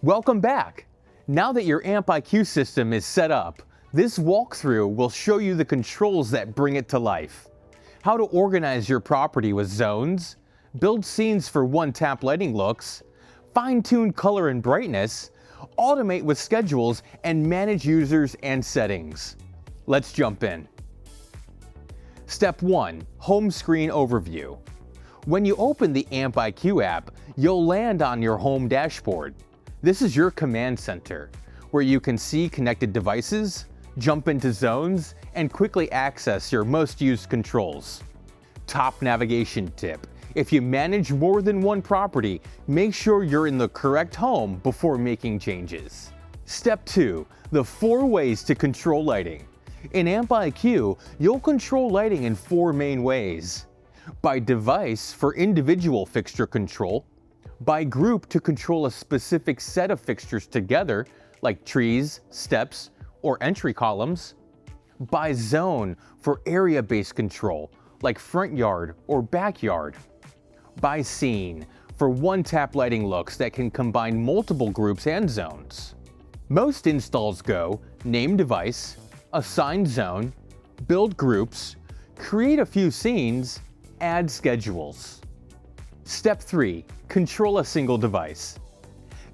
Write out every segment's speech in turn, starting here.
Welcome back! Now that your AMP IQ system is set up, this walkthrough will show you the controls that bring it to life. How to organize your property with zones, build scenes for one-tap lighting looks, fine-tune color and brightness, automate with schedules, and manage users and settings. Let's jump in. Step 1. Home Screen Overview. When you open the AMP IQ app, you'll land on your home dashboard. This is your command center, where you can see connected devices, jump into zones, and quickly access your most used controls. Top navigation tip: if you manage more than one property, make sure you're in the correct home before making changes. Step 2. The 4 ways to control lighting. In AMP IQ, you'll control lighting in 4 main ways. By device for individual fixture control, by group to control a specific set of fixtures together, like trees, steps, or entry columns, by zone for area-based control, like front yard or backyard, by scene for one-tap lighting looks that can combine multiple groups and zones. Most installs go name device, assign zone, build groups, create a few scenes, add schedules. Step 3. Control a single device.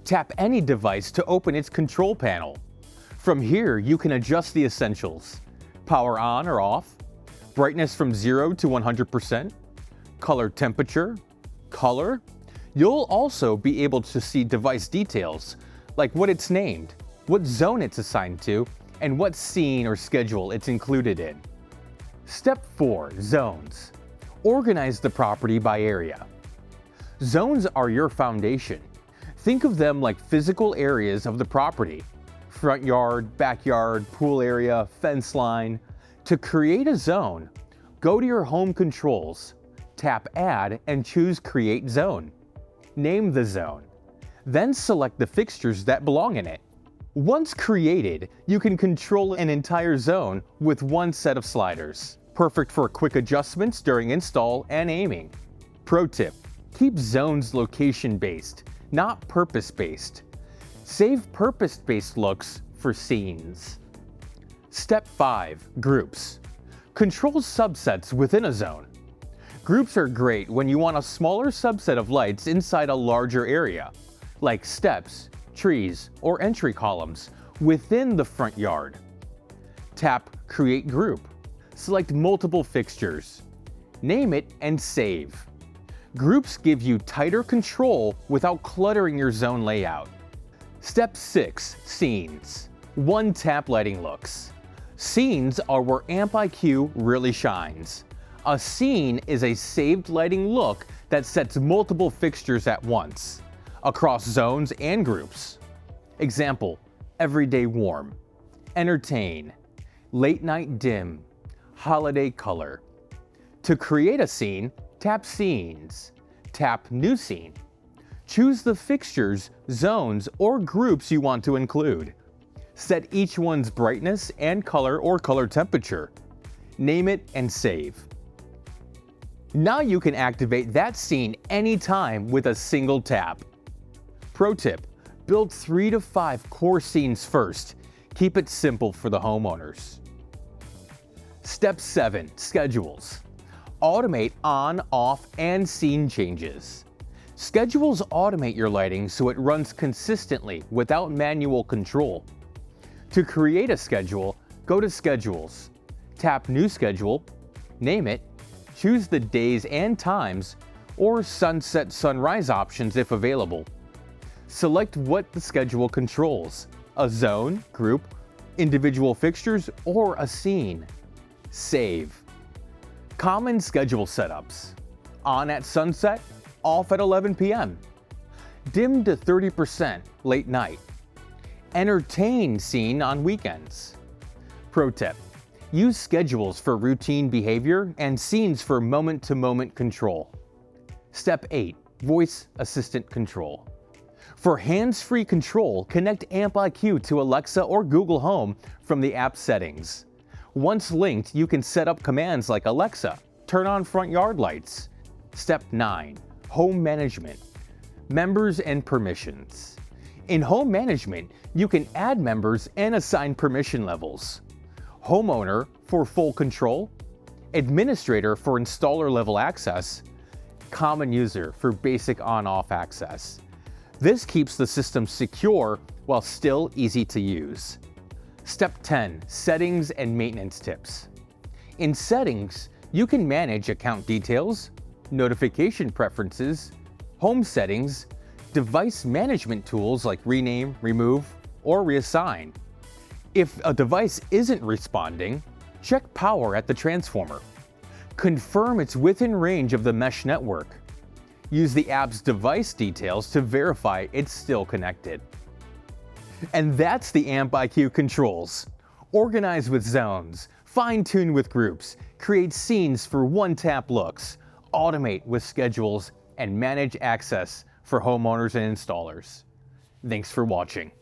Tap any device to open its control panel. From here, you can adjust the essentials: power on or off, brightness from 0 to 100%, color temperature, color. You'll also be able to see device details, like what it's named, what zone it's assigned to, and what scene or schedule it's included in. Step 4. Zones. Organize the property by area. Zones are your foundation. Think of them like physical areas of the property: front yard, backyard, pool area, fence line. To create a zone, go to your home controls, tap Add, and choose Create Zone. Name the zone. Then select the fixtures that belong in it. Once created, you can control an entire zone with one set of sliders. Perfect for quick adjustments during install and aiming. Pro tip: keep zones location-based, not purpose-based. Save purpose-based looks for scenes. Step 5. Groups. Control subsets within a zone. Groups are great when you want a smaller subset of lights inside a larger area, like steps, trees, or entry columns within the front yard. Tap Create Group. Select multiple fixtures. Name it and save. Groups give you tighter control without cluttering your zone layout. Step 6. Scenes. One-tap lighting looks. Scenes are where AMP IQ really shines. A scene is a saved lighting look that sets multiple fixtures at once, across zones and groups. Example: everyday warm, entertain, late night dim, holiday color. To create a scene, tap Scenes, tap New Scene. Choose the fixtures, zones, or groups you want to include. Set each one's brightness and color or color temperature. Name it and save. Now you can activate that scene anytime with a single tap. Pro tip: build 3 to 5 core scenes first. Keep it simple for the homeowners. Step 7. Schedules. Automate on, off, and scene changes. Schedules automate your lighting so it runs consistently without manual control. To create a schedule, go to Schedules, tap New Schedule, name it, choose the days and times, or sunset sunrise options if available. Select what the schedule controls: a zone, group, individual fixtures, or a scene. Save. Common schedule setups: on at sunset, off at 11 p.m. Dim to 30% late night. Entertain scene on weekends. Pro tip: use schedules for routine behavior and scenes for moment-to-moment control. Step 8. Voice Assistant Control. For hands-free control, connect AMP IQ to Alexa or Google Home from the app settings. Once linked, you can set up commands like Alexa, turn on front yard lights. Step 9. Home Management. Members and permissions. In home management, you can add members and assign permission levels. Homeowner for full control, administrator for installer level access, common user for basic on-off access. This keeps the system secure while still easy to use. Step 10. Settings and maintenance tips. In settings, you can manage account details, notification preferences, home settings, device management tools like rename, remove, or reassign. If a device isn't responding, check power at the transformer. Confirm it's within range of the mesh network. Use the app's device details to verify it's still connected. And that's the Amp IQ controls. Organize with zones, fine-tune with groups, create scenes for one-tap looks, automate with schedules, and manage access for homeowners and installers. Thanks for watching.